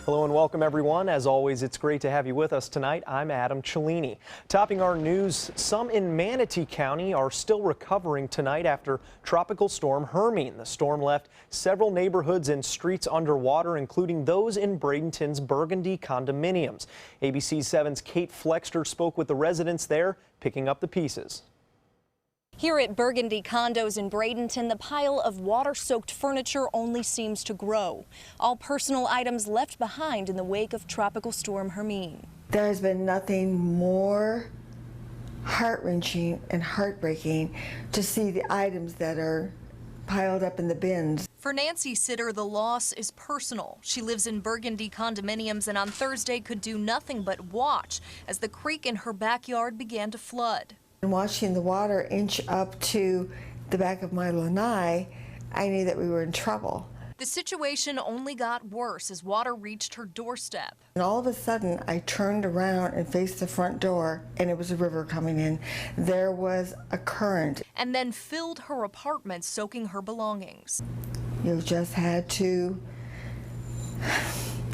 Hello and welcome everyone. As always, it's great to have you with us tonight. I'm Adam Cellini. Topping our news, some in Manatee County are still recovering tonight after Tropical Storm Hermine. The storm left several neighborhoods and streets underwater, including those in Bradenton's Burgundy condominiums. ABC 7's Kate Flexter spoke with the residents there, picking up the pieces. Here at Burgundy Condos in Bradenton, the pile of water-soaked furniture only seems to grow. All personal items left behind in the wake of Tropical Storm Hermine. There has been nothing more heart-wrenching and heartbreaking to see the items that are piled up in the bins. For Nancy Sitter, the loss is personal. She lives in Burgundy condominiums and on Thursday could do nothing but watch as the creek in her backyard began to flood. And watching the water inch up to the back of my lanai, I knew that we were in trouble. The situation only got worse as water reached her doorstep. And all of a sudden, I turned around and faced the front door, and it was a river coming in. There was a current. And then filled her apartment, soaking her belongings. You just had to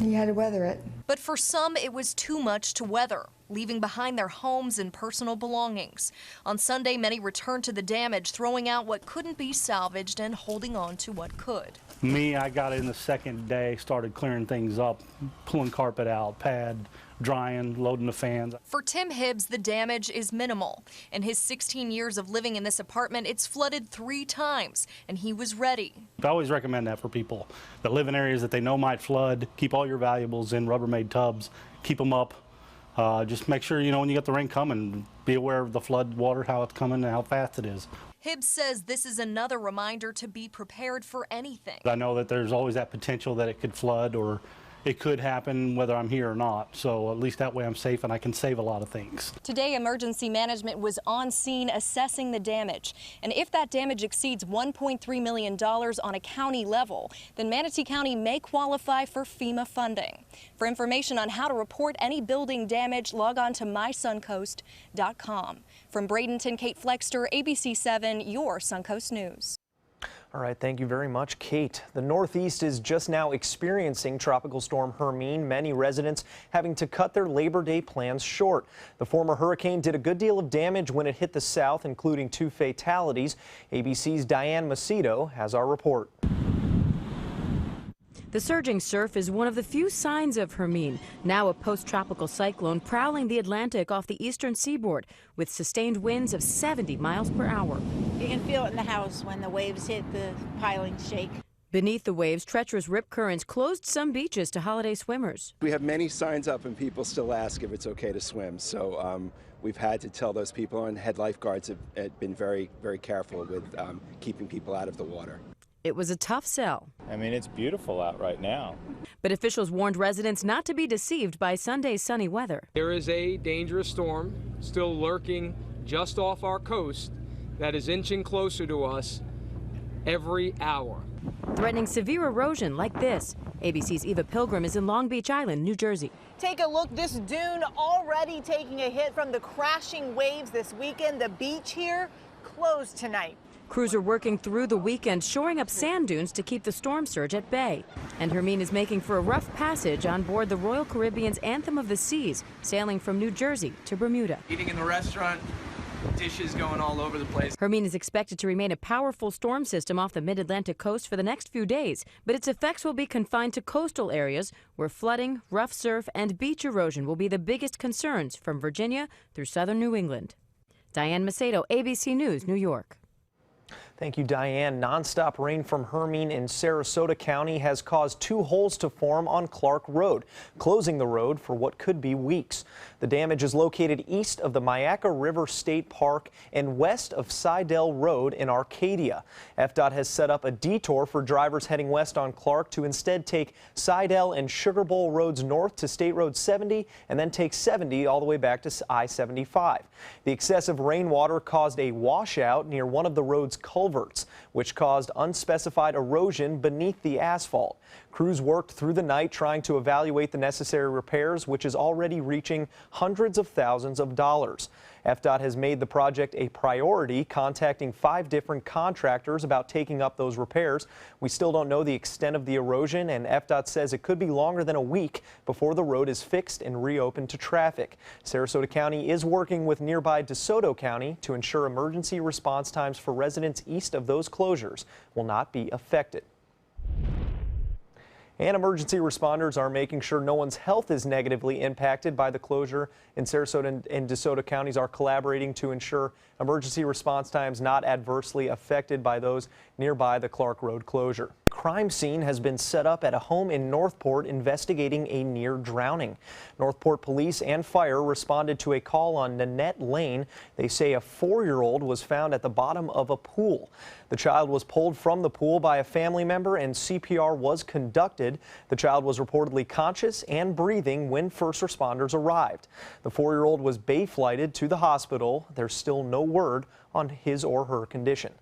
weather it. But for some, it was too much to weather, leaving behind their homes and personal belongings. On Sunday, many returned to the damage, throwing out what couldn't be salvaged and holding on to what could. Me, I got in the second day, started clearing things up, pulling carpet out, pad, drying, loading the fans. For Tim Hibbs, the damage is minimal. In his 16 years of living in this apartment, it's flooded 3 times, and he was ready. I always recommend that for people that live in areas that they know might flood. Keep all your valuables in Rubbermaid tubs, keep them up. Just make sure, when you get the rain coming, be aware of the flood water, how it's coming and how fast it is. Hibbs says this is another reminder to be prepared for anything. I know that there's always that potential that it could flood or it could happen whether I'm here or not, so at least that way I'm safe and I can save a lot of things. Today, emergency management was on scene assessing the damage. And if that damage exceeds $1.3 million on a county level, then Manatee County may qualify for FEMA funding. For information on how to report any building damage, log on to mysuncoast.com. From Bradenton, Kate Flexter, ABC 7, your Suncoast News. All right, thank you very much, Kate. The Northeast is just now experiencing Tropical Storm Hermine, many residents having to cut their Labor Day plans short. The former hurricane did a good deal of damage when it hit the South, including 2 fatalities. ABC's Diane Macedo has our report. The surging surf is one of the few signs of Hermine, now a post-tropical cyclone prowling the Atlantic off the eastern seaboard with sustained winds of 70 miles per hour. You can feel it in the house when the waves hit, the pilings shake. Beneath the waves, treacherous rip currents closed some beaches to holiday swimmers. We have many signs up and people still ask if it's okay to swim. So we've had to tell those people, and head lifeguards have been very, very careful with keeping people out of the water. It was a tough sell. I mean, it's beautiful out right now. But officials warned residents not to be deceived by Sunday's sunny weather. There is a dangerous storm still lurking just off our coast that is inching closer to us every hour. Threatening severe erosion like this. ABC's Eva Pilgrim is in Long Beach Island, New Jersey. Take a look, this dune already taking a hit from the crashing waves this weekend. The beach here closed tonight. Crews are working through the weekend, shoring up sand dunes to keep the storm surge at bay. And Hermine is making for a rough passage on board the Royal Caribbean's Anthem of the Seas, sailing from New Jersey to Bermuda. Eating in the restaurant, dishes going all over the place. Hermine is expected to remain a powerful storm system off the mid-Atlantic coast for the next few days, but its effects will be confined to coastal areas where flooding, rough surf, and beach erosion will be the biggest concerns from Virginia through southern New England. Diane Macedo, ABC News, New York. Thank you, Diane. Nonstop rain from Hermine in Sarasota County has caused 2 holes to form on Clark Road, closing the road for what could be weeks. The damage is located east of the Myakka River State Park and west of Seidel Road in Arcadia. FDOT has set up a detour for drivers heading west on Clark to instead take Seidel and Sugar Bowl roads north to State Road 70 and then take 70 all the way back to I-75. The excessive rainwater caused a washout near one of the road's culverts, which caused unspecified erosion beneath the asphalt. Crews worked through the night trying to evaluate the necessary repairs, which is already reaching hundreds of thousands of dollars. FDOT has made the project a priority, contacting 5 different contractors about taking up those repairs. We still don't know the extent of the erosion, and FDOT says it could be longer than a week before the road is fixed and reopened to traffic. Sarasota County is working with nearby DeSoto County to ensure emergency response times for residents east of those closures will not be affected. And emergency responders are making sure no one's health is negatively impacted by the closure. In Sarasota and DeSoto counties are collaborating to ensure emergency response times not adversely affected by those nearby the Clark Road closure. Crime scene has been set up at a home in Northport investigating a near drowning. Northport police and fire responded to a call on Nanette Lane. They say a 4-year-old was found at the bottom of a pool. The child was pulled from the pool by a family member and CPR was conducted. The child was reportedly conscious and breathing when first responders arrived. The 4-year-old was bay-flighted to the hospital. There's still no word on his or her condition.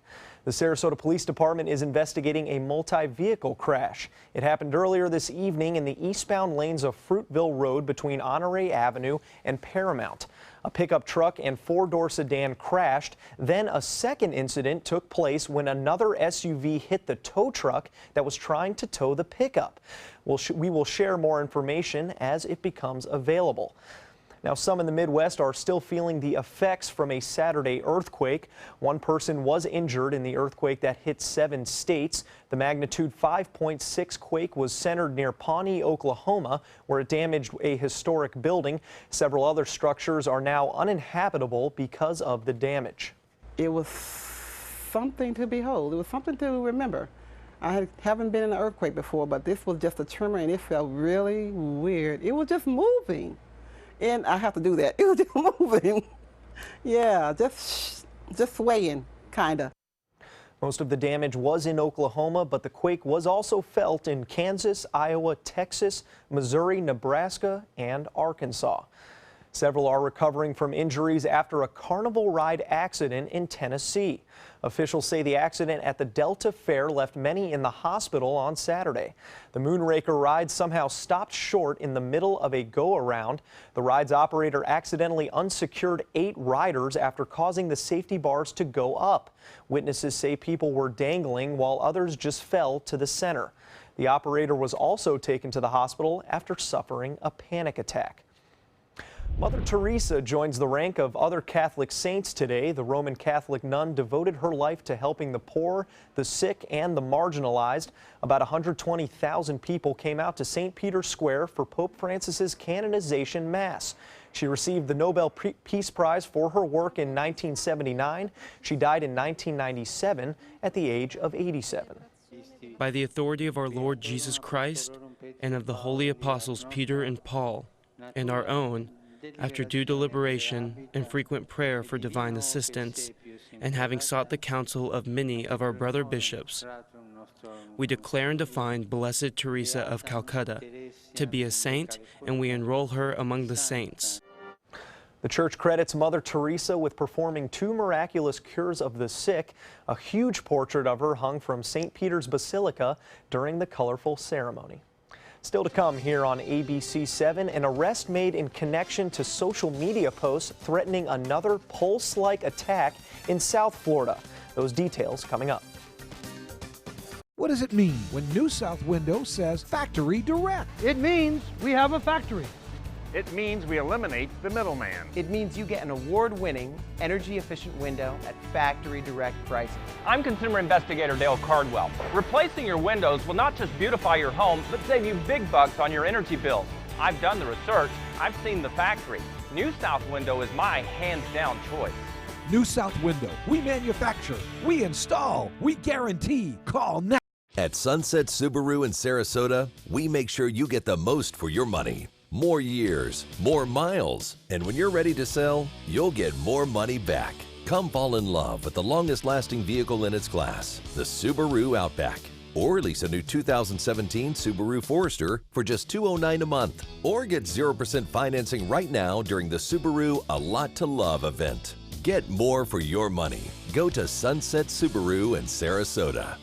The Sarasota Police Department is investigating a multi-vehicle crash. It happened earlier this evening in the eastbound lanes of Fruitville Road between Honore Avenue and Paramount. A pickup truck and 4-door sedan crashed. Then a second incident took place when another SUV hit the tow truck that was trying to tow the pickup. We will share more information as it becomes available. Now, some in the Midwest are still feeling the effects from a Saturday earthquake. One person was injured in the earthquake that hit 7 states. The magnitude 5.6 quake was centered near Pawnee, Oklahoma, where it damaged a historic building. Several other structures are now uninhabitable because of the damage. It was something to behold. It was something to remember. I haven't been in an earthquake before, but this was just a tremor, and it felt really weird. It was just moving. And I have to do that. It was just moving. Yeah, just swaying, kind of. Most of the damage was in Oklahoma, but the quake was also felt in Kansas, Iowa, Texas, Missouri, Nebraska, and Arkansas. Several are recovering from injuries after a carnival ride accident in Tennessee. Officials say the accident at the Delta Fair left many in the hospital on Saturday. The Moonraker ride somehow stopped short in the middle of a go-around. The ride's operator accidentally unsecured 8 riders after causing the safety bars to go up. Witnesses say people were dangling while others just fell to the center. The operator was also taken to the hospital after suffering a panic attack. Mother Teresa joins the rank of other Catholic saints today. The Roman Catholic nun devoted her life to helping the poor, the sick, and the marginalized. About 120,000 people came out to St. Peter's Square for Pope Francis's canonization mass. She received the Nobel Peace Prize for her work in 1979. She died in 1997 at the age of 87. By the authority of our Lord Jesus Christ and of the holy apostles Peter and Paul, and our own, after due deliberation and frequent prayer for divine assistance, and having sought the counsel of many of our brother bishops, we declare and define Blessed Teresa of Calcutta to be a saint, and we enroll her among the saints. The church credits Mother Teresa with performing 2 miraculous cures of the sick. A huge portrait of her hung from St. Peter's Basilica during the colorful ceremony. Still to come here on ABC7, an arrest made in connection to social media posts threatening another Pulse-like attack in South Florida. Those details coming up. What does it mean when New South Window says Factory Direct? It means we have a factory. It means we eliminate the middleman. It means you get an award-winning, energy-efficient window at factory direct prices. I'm consumer investigator Dale Cardwell. Replacing your windows will not just beautify your home, but save you big bucks on your energy bills. I've done the research. I've seen the factory. New South Window is my hands-down choice. New South Window. We manufacture, we install, we guarantee. Call now. At Sunset Subaru in Sarasota, we make sure you get the most for your money. More years, more miles, and when you're ready to sell, you'll get more money back. Come fall in love with the longest-lasting vehicle in its class, the Subaru Outback. Or lease a new 2017 Subaru Forester for just $209 a month. Or get 0% financing right now during the Subaru A Lot to Love event. Get more for your money. Go to Sunset Subaru in Sarasota.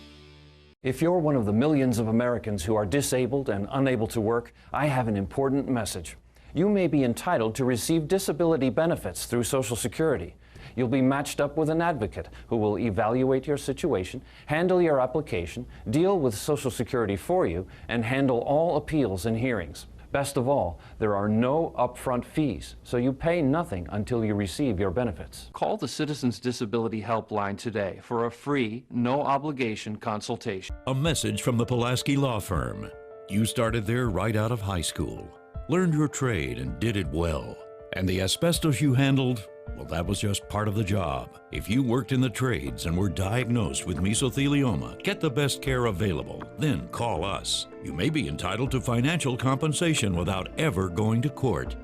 If you're one of the millions of Americans who are disabled and unable to work, I have an important message. You may be entitled to receive disability benefits through Social Security. You'll be matched up with an advocate who will evaluate your situation, handle your application, deal with Social Security for you, and handle all appeals and hearings. Best of all, there are no upfront fees, so you pay nothing until you receive your benefits. Call the Citizens Disability Helpline today for a free, no-obligation consultation. A message from the Pulaski Law Firm. You started there right out of high school, learned your trade and did it well. And the asbestos you handled, well, that was just part of the job. If you worked in the trades and were diagnosed with mesothelioma, get the best care available, then call us. You may be entitled to financial compensation without ever going to court.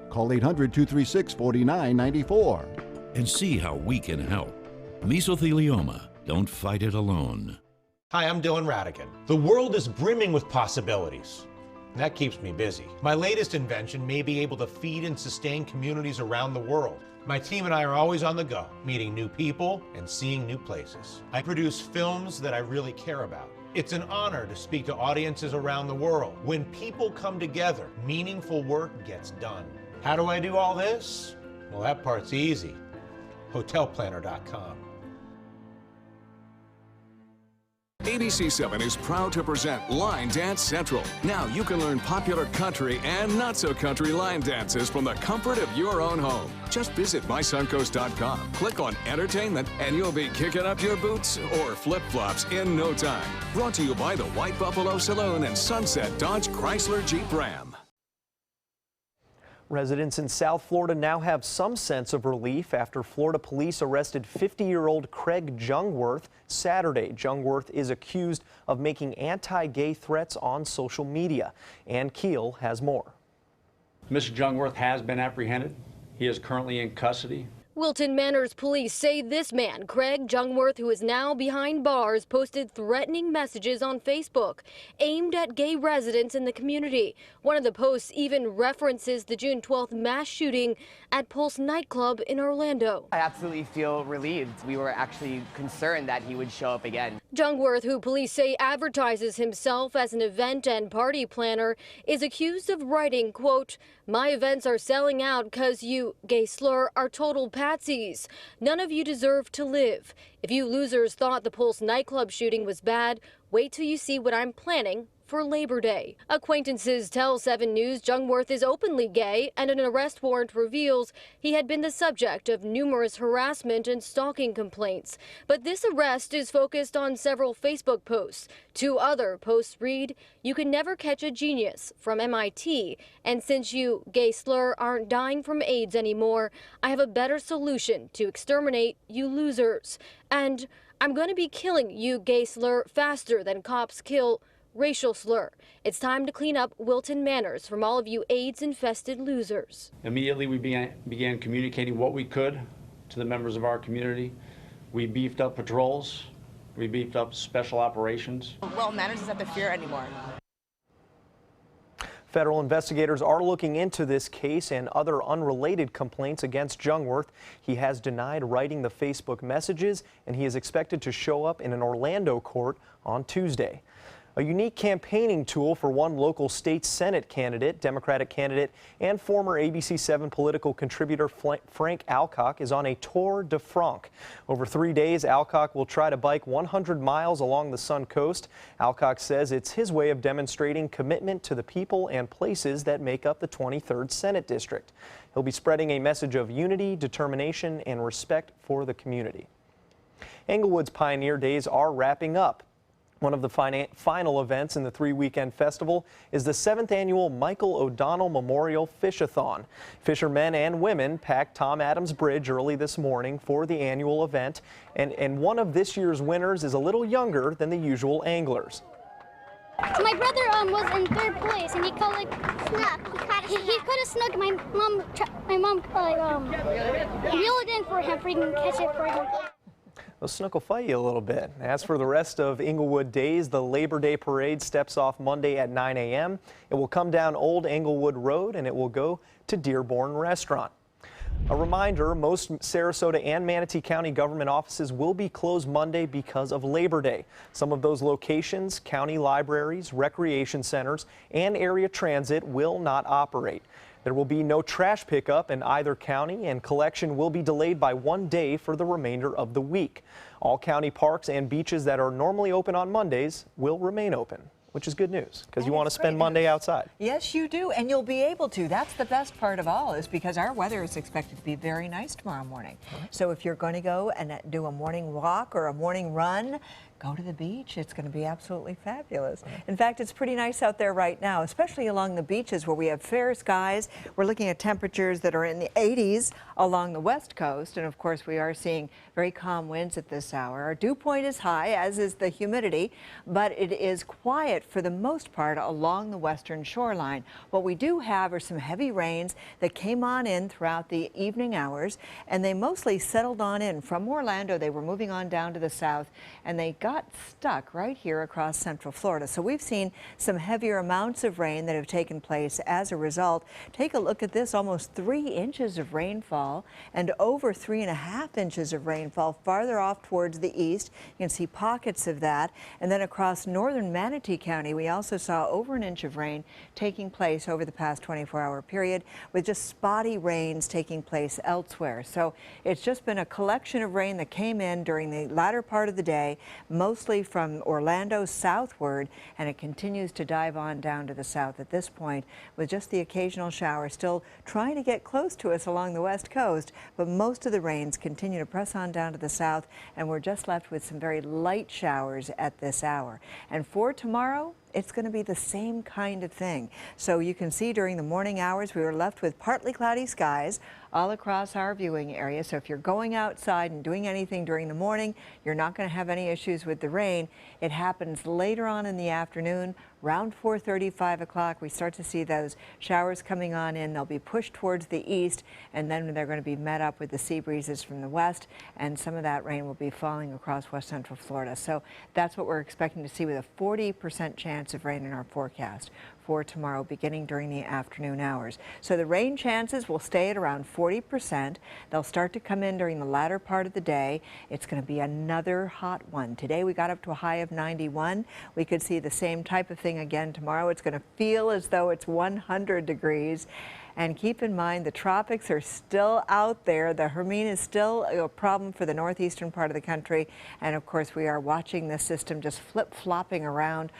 Call 800-236-4994 and see how we can help. Mesothelioma, don't fight it alone. Hi, I'm Dylan Radigan. The world is brimming with possibilities. That keeps me busy. My latest invention may be able to feed and sustain communities around the world. My team and I are always on the go, meeting new people and seeing new places. I produce films that I really care about. It's an honor to speak to audiences around the world. When people come together, meaningful work gets done. How do I do all this? Well, that part's easy. Hotelplanner.com. ABC7 is proud to present Line Dance Central. Now you can learn popular country and not-so-country line dances from the comfort of your own home. Just visit mysuncoast.com, click on Entertainment, and you'll be kicking up your boots or flip-flops in no time. Brought to you by the White Buffalo Saloon and Sunset Dodge Chrysler Jeep Ram. Residents in South Florida now have some sense of relief after Florida police arrested 50-year-old Craig Jungwirth Saturday. Jungwirth is accused of making anti-gay threats on social media. Ann Keel has more. Mr. Jungwirth has been apprehended. He is currently in custody. Wilton Manors police say this man, Craig Jungwirth, who is now behind bars, posted threatening messages on Facebook aimed at gay residents in the community. One of the posts even references the June 12th mass shooting at Pulse nightclub in Orlando. I absolutely feel relieved. We were actually concerned that he would show up again. Jungwirth, who police say advertises himself as an event and party planner, is accused of writing, quote, "My events are selling out because you, gay slur, are total patsies. None of you deserve to live. If you losers thought the Pulse nightclub shooting was bad, wait till you see what I'm planning for Labor Day." Acquaintances tell 7 News Jungwirth is openly gay, and an arrest warrant reveals he had been the subject of numerous harassment and stalking complaints. But this arrest is focused on several Facebook posts. 2 other posts read, "You can never catch a genius," from MIT, and "Since you, gay slur, aren't dying from AIDS anymore, I have a better solution to exterminate you losers." And "I'm going to be killing you, gay slur, faster than cops kill racial slur. It's time to clean up Wilton Manors from all of you AIDS-infested losers." Immediately we began communicating what we could to the members of our community. We beefed up patrols. We beefed up special operations. Well, Manors doesn't have to fear anymore. Federal investigators are looking into this case and other unrelated complaints against Jungwirth. He has denied writing the Facebook messages, and he is expected to show up in an Orlando court on Tuesday. A unique campaigning tool for one local state Senate candidate, Democratic candidate, and former ABC7 political contributor Frank Alcock is on a tour de Franc. Over 3 days, Alcock will try to bike 100 miles along the Sun Coast. Alcock says it's his way of demonstrating commitment to the people and places that make up the 23rd Senate District. He'll be spreading a message of unity, determination, and respect for the community. Englewood's Pioneer Days are wrapping up. One of the final events in the 3-weekend festival is the 7th annual Michael O'Donnell Memorial Fish-a-thon. Fishermen and women packed Tom Adams Bridge early this morning for the annual event, and one of this year's winners is a little younger than the usual anglers. My brother was in 3rd place, and he caught like snook. He caught a snook. My mom reeled it in for him, for he can catch it for him. Those snook will fight you a little bit. As for the rest of Englewood Days, the Labor Day Parade steps off Monday at 9 a.m. It will come down Old Englewood Road, and it will go to Dearborn Restaurant. A reminder, most Sarasota and Manatee County government offices will be closed Monday because of Labor Day. Some of those locations, county libraries, recreation centers, and area transit will not operate. There will be no trash pickup in either county, and collection will be delayed by 1 day for the remainder of the week. All county parks and beaches that are normally open on Mondays will remain open, which is good news because you want to spend Monday outside. Yes, you do, and you'll be able to. That's the best part of all, is because our weather is expected to be very nice tomorrow morning. So if you're going to go and do a morning walk or a morning run, go to the beach. It's going to be absolutely fabulous. In fact, it's pretty nice out there right now, especially along the beaches where we have fair skies. We're looking at temperatures that are in the 80s along the west coast, and of course we are seeing very calm winds at this hour. Our dew point is high, as is the humidity, but it is quiet for the most part along the western shoreline. What we do have are some heavy rains that came on in throughout the evening hours, and they mostly settled on in from Orlando. They were moving on down to the south, and they got stuck right here across central Florida. So we've seen some heavier amounts of rain that have taken place as a result. Take a look at this, almost 3 inches of rainfall and over 3.5 inches of rainfall farther off towards the east. You can see pockets of that. And then across northern Manatee County, we also saw over 1 inch of rain taking place over the past 24-hour period, with just spotty rains taking place elsewhere. So it's just been a collection of rain that came in during the latter part of the day, mostly from Orlando southward, and it continues to dive on down to the south at this point, with just the occasional shower still trying to get close to us along the west coast. But most of the rains continue to press on down to the south, and we're just left with some very light showers at this hour. And for tomorrow, it's going to be the same kind of thing. So you can see during the morning hours, we were left with partly cloudy skies all across our viewing area. So if you're going outside and doing anything during the morning, you're not going to have any issues with the rain. It happens later on in the afternoon, around 4:30, 5 o'clock. We start to see those showers coming on in. They'll be pushed towards the east, and then they're going to be met up with the sea breezes from the west, and some of that rain will be falling across west central Florida. So that's what we're expecting to see, with a 40% chance of rain in our forecast for tomorrow, beginning during the afternoon hours. So the rain chances will stay at around 40%. They'll start to come in during the latter part of the day. It's going to be another hot one. Today we got up to a high of 91. We could see the same type of thing again tomorrow. It's going to feel as though it's 100 degrees. And keep in mind, the tropics are still out there. The Hermine is still a problem for the northeastern part of the country. And of course, we are watching this system just flip-flopping around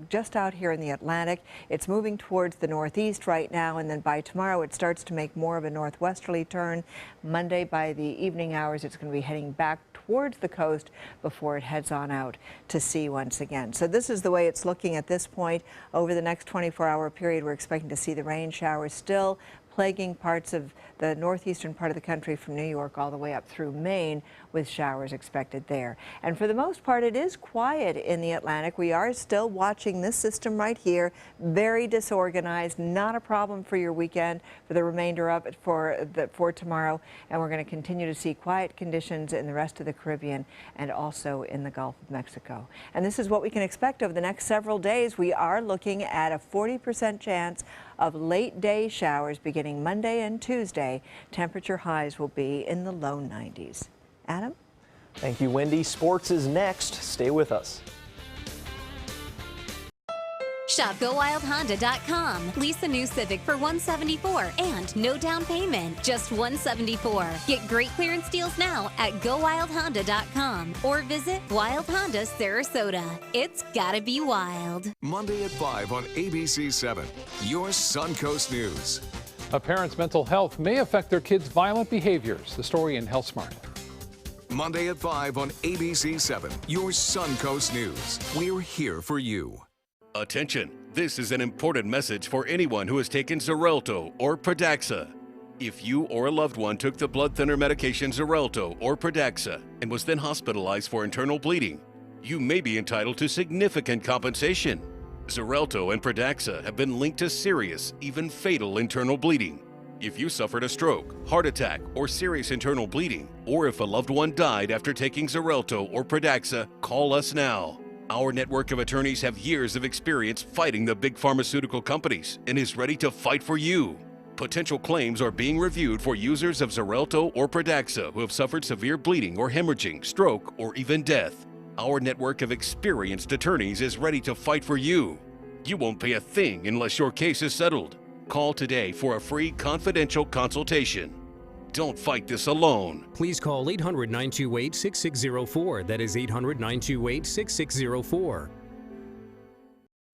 just out here in the Atlantic. It's moving towards the northeast right now, and then by tomorrow it starts to make more of a northwesterly turn. Monday, by the evening hours, it's going to be heading back towards the coast before it heads on out to sea once again. So this is the way it's looking at this point. Over the next 24-hour period, we're expecting to see the rain showers still plaguing parts of the northeastern part of the country, from New York all the way up through Maine, with showers expected there. And for the most part, it is quiet in the Atlantic. We are still watching this system right here, very disorganized, not a problem for your weekend, for the remainder of it for tomorrow. And we're going to continue to see quiet conditions in the rest of the Caribbean and also in the Gulf of Mexico. And this is what we can expect over the next several days. We are looking at a 40% chance of late day showers beginning Monday and Tuesday. Temperature highs will be in the low 90s. Adam? Thank you, Wendy. Sports is next. Stay with us. Shop GoWildHonda.com. Lease a new Civic for $174 and no down payment, just $174. Get great clearance deals now at GoWildHonda.com or visit Wild Honda Sarasota. It's gotta be wild. Monday at 5 on ABC7, your Suncoast News. A parent's mental health may affect their kids' violent behaviors. The story in Health Smart. Monday at 5 on ABC7, your Suncoast News. We're here for you. Attention, this is an important message for anyone who has taken Xarelto or Pradaxa. If you or a loved one took the blood thinner medication Xarelto or Pradaxa and was then hospitalized for internal bleeding, you may be entitled to significant compensation. Xarelto and Pradaxa have been linked to serious, even fatal internal bleeding. If you suffered a stroke, heart attack, or serious internal bleeding, or if a loved one died after taking Xarelto or Pradaxa, call us now. Our network of attorneys have years of experience fighting the big pharmaceutical companies and is ready to fight for you. Potential claims are being reviewed for users of Xarelto or Pradaxa who have suffered severe bleeding or hemorrhaging, stroke, or even death. Our network of experienced attorneys is ready to fight for you. You won't pay a thing unless your case is settled. Call today for a free confidential consultation. Don't fight this alone. Please call 800-928-6604. That is 800-928-6604.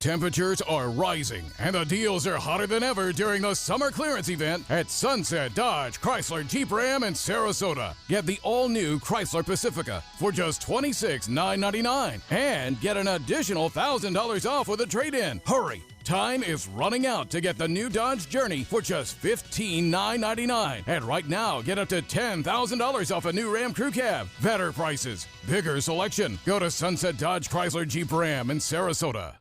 Temperatures are rising, and the deals are hotter than ever during the summer clearance event at Sunset Dodge, Chrysler, Jeep Ram, and Sarasota. Get the all-new Chrysler Pacifica for just $26,999 and get an additional $1,000 off with a trade-in. Hurry! Time is running out to get the new Dodge Journey for just $15,999. And right now, get up to $10,000 off a new Ram Crew Cab. Better prices, bigger selection. Go to Sunset Dodge, Chrysler, Jeep Ram in Sarasota.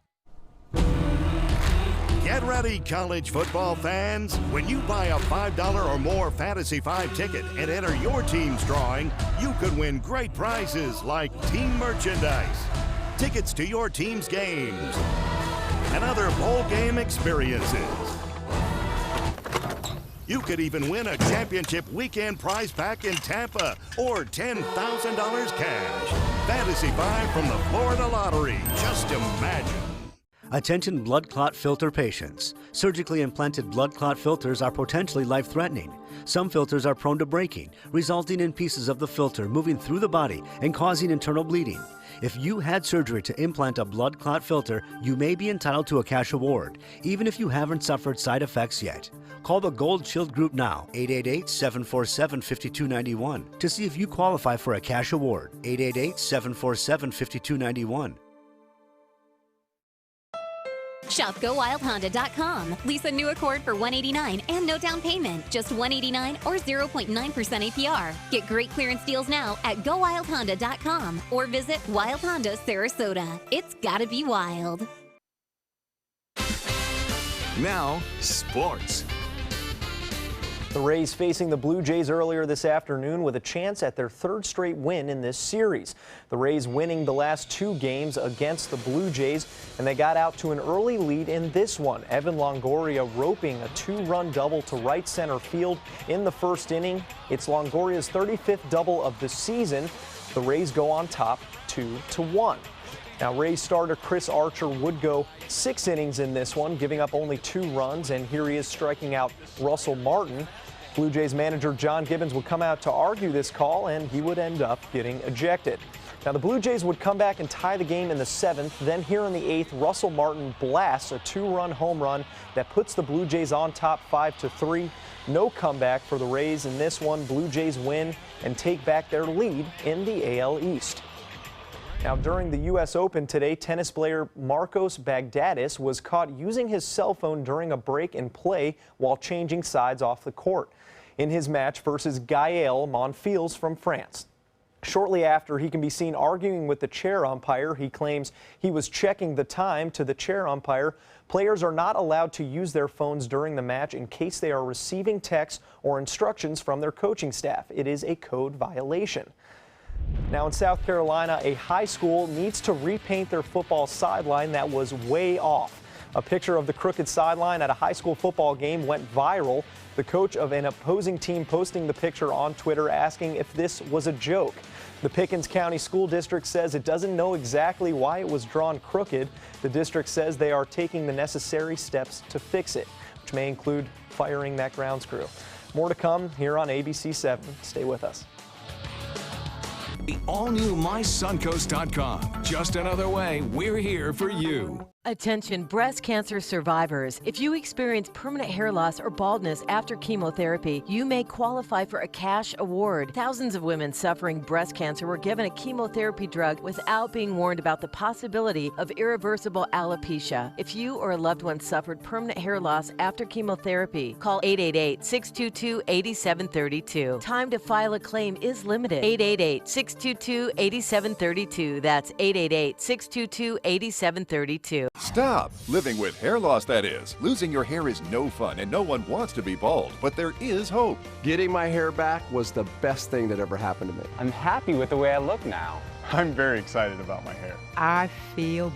Get ready, college football fans. When you buy a $5 or more Fantasy 5 ticket and enter your team's drawing, you could win great prizes like team merchandise, tickets to your team's games, and other bowl game experiences. You could even win a championship weekend prize pack in Tampa or $10,000 cash. Fantasy 5 from the Florida Lottery. Just imagine. Attention blood clot filter patients. Surgically implanted blood clot filters are potentially life-threatening. Some filters are prone to breaking, resulting in pieces of the filter moving through the body and causing internal bleeding. If you had surgery to implant a blood clot filter, you may be entitled to a cash award, even if you haven't suffered side effects yet. Call the Gold Shield Group now, 888-747-5291, to see if you qualify for a cash award, 888-747-5291. Shop GoWildHonda.com. Lease a new Accord for $189 and no down payment. Just $189 or 0.9% APR. Get great clearance deals now at GoWildHonda.com or visit Wild Honda Sarasota. It's gotta be wild. Now, sports. The Rays facing the Blue Jays earlier this afternoon with a chance at their third straight win in this series. The Rays winning the last two games against the Blue Jays, and they got out to an early lead in this one. Evan Longoria roping a two-run double to right center field in the first inning. It's Longoria's 35th double of the season. The Rays go on top 2-1. Now, Rays starter Chris Archer would go 6 innings in this one, giving up only 2 runs, and here he is striking out Russell Martin. Blue Jays manager John Gibbons would come out to argue this call, and he would end up getting ejected. Now, the Blue Jays would come back and tie the game in the 7th. Then here in the 8th, Russell Martin blasts a 2-run home run that puts the Blue Jays on top 5-3. No comeback for the Rays in this one. Blue Jays win and take back their lead in the AL East. Now, during the U.S. Open today, tennis player Marcos Baghdatis was caught using his cell phone during a break in play while changing sides off the court in his match versus Gaël Monfils from France. Shortly after, he can be seen arguing with the chair umpire. He claims he was checking the time to the chair umpire. Players are not allowed to use their phones during the match in case they are receiving texts or instructions from their coaching staff. It is a code violation. Now in South Carolina, a high school needs to repaint their football sideline that was way off. A picture of the crooked sideline at a high school football game went viral. The coach of an opposing team posting the picture on Twitter asking if this was a joke. The Pickens County School District says it doesn't know exactly why it was drawn crooked. The district says they are taking the necessary steps to fix it, which may include firing that grounds crew. More to come here on ABC 7. Stay with us. The all-new MySuncoast.com. Just another way we're here for you. Attention breast cancer survivors. If you experience permanent hair loss or baldness after chemotherapy, you may qualify for a cash award. Thousands of women suffering breast cancer were given a chemotherapy drug without being warned about the possibility of irreversible alopecia. If you or a loved one suffered permanent hair loss after chemotherapy, call 888-622-8732. Time to file a claim is limited. 888-622-8732. That's 888-622-8732. Stop living with hair loss, that is. Losing your hair is no fun and no one wants to be bald, but there is hope. Getting my hair back was the best thing that ever happened to me. I'm happy with the way I look now. I'm very excited about my hair. I feel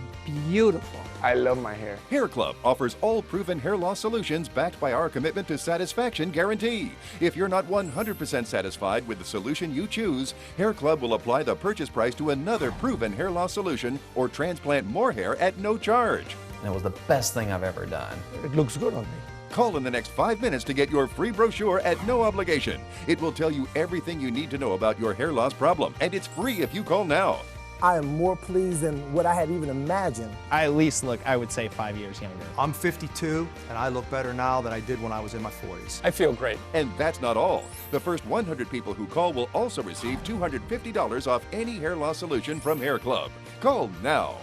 beautiful. I love my hair. Hair Club offers all proven hair loss solutions backed by our commitment to satisfaction guarantee. If you're not 100% satisfied with the solution you choose, Hair Club will apply the purchase price to another proven hair loss solution or transplant more hair at no charge. That was the best thing I've ever done. It looks good on me. Call in the next 5 minutes to get your free brochure at no obligation. It will tell you everything you need to know about your hair loss problem, and it's free if you call now. I am more pleased than what I had even imagined. I at least look, I would say, 5 years younger. I'm 52, and I look better now than I did when I was in my 40s. I feel great. And that's not all. The first 100 people who call will also receive $250 off any hair loss solution from Hair Club. Call now.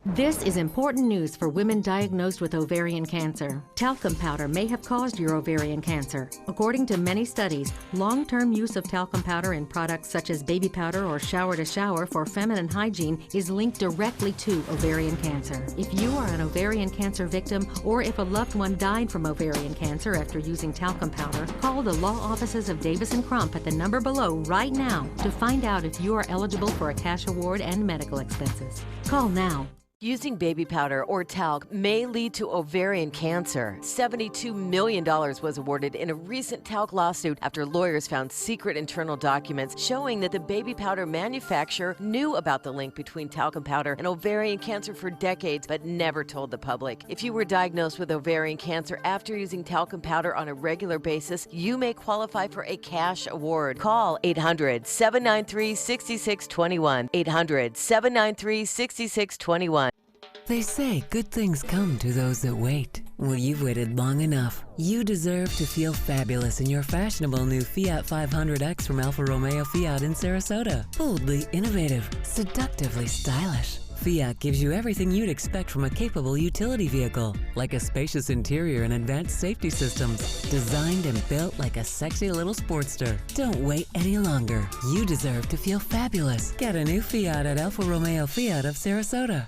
This is important news for women diagnosed with ovarian cancer. Talcum powder may have caused your ovarian cancer. According to many studies, long-term use of talcum powder in products such as baby powder or shower-to-shower for feminine hygiene is linked directly to ovarian cancer. If you are an ovarian cancer victim or if a loved one died from ovarian cancer after using talcum powder, call the law offices of Davis & Crump at the number below right now to find out if you are eligible for a cash award and medical expenses. Call now. Using baby powder or talc may lead to ovarian cancer. $72 million was awarded in a recent talc lawsuit after lawyers found secret internal documents showing that the baby powder manufacturer knew about the link between talcum powder and ovarian cancer for decades but never told the public. If you were diagnosed with ovarian cancer after using talcum powder on a regular basis, you may qualify for a cash award. Call 800-793-6621. 800-793-6621. They say good things come to those that wait. Well, you've waited long enough. You deserve to feel fabulous in your fashionable new Fiat 500X from Alfa Romeo Fiat in Sarasota. Boldly innovative, seductively stylish. Fiat gives you everything you'd expect from a capable utility vehicle, like a spacious interior and advanced safety systems, designed and built like a sexy little sportster. Don't wait any longer. You deserve to feel fabulous. Get a new Fiat at Alfa Romeo Fiat of Sarasota.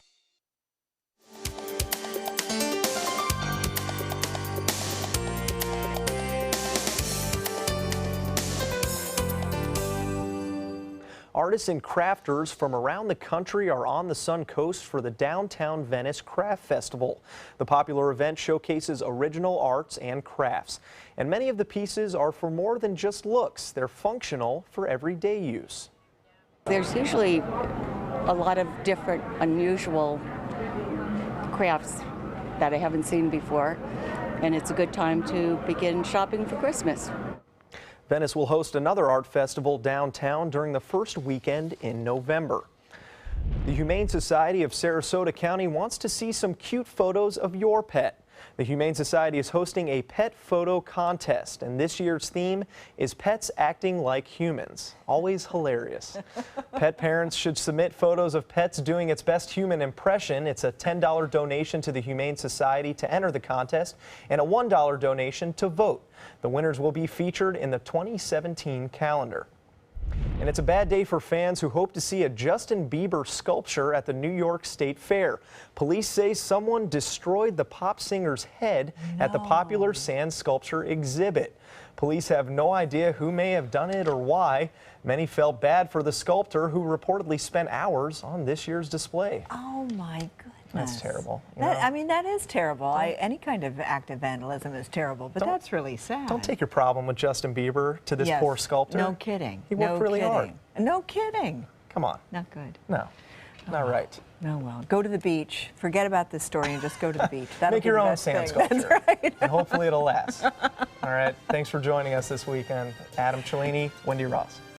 Artists and crafters from around the country are on the Sun Coast for the Downtown Venice Craft Festival. The popular event showcases original arts and crafts, and many of the pieces are for more than just looks. They're functional for everyday use. There's usually a lot of different unusual crafts that I haven't seen before, and it's a good time to begin shopping for Christmas. Venice will host another art festival downtown during the first weekend in November. The Humane Society of Sarasota County wants to see some cute photos of your pet. The Humane Society is hosting a pet photo contest, and this year's theme is pets acting like humans. Always hilarious. Pet parents should submit photos of pets doing its best human impression. It's a $10 donation to the Humane Society to enter the contest and a $1 donation to vote. The winners will be featured in the 2017 calendar. And it's a bad day for fans who hope to see a Justin Bieber sculpture at the New York State Fair. Police say someone destroyed the pop singer's head at the popular sand sculpture exhibit. Police have no idea who may have done it or why. Many felt bad for the sculptor, who reportedly spent hours on this year's display. Oh my goodness. That's terrible. I mean, that is terrible. Any kind of act of vandalism is terrible, but that's really sad. Don't take your problem with Justin Bieber to this poor sculptor. No kidding. He worked really hard. No kidding. Come on. Not good. No. Not right. No, well, go to the beach. Forget about this story and just go to the beach. That'll Make be your the own best sand thing. sculpture. That's right. And hopefully it'll last. All right. Thanks for joining us this weekend. Adam Cellini, Wendy Ross.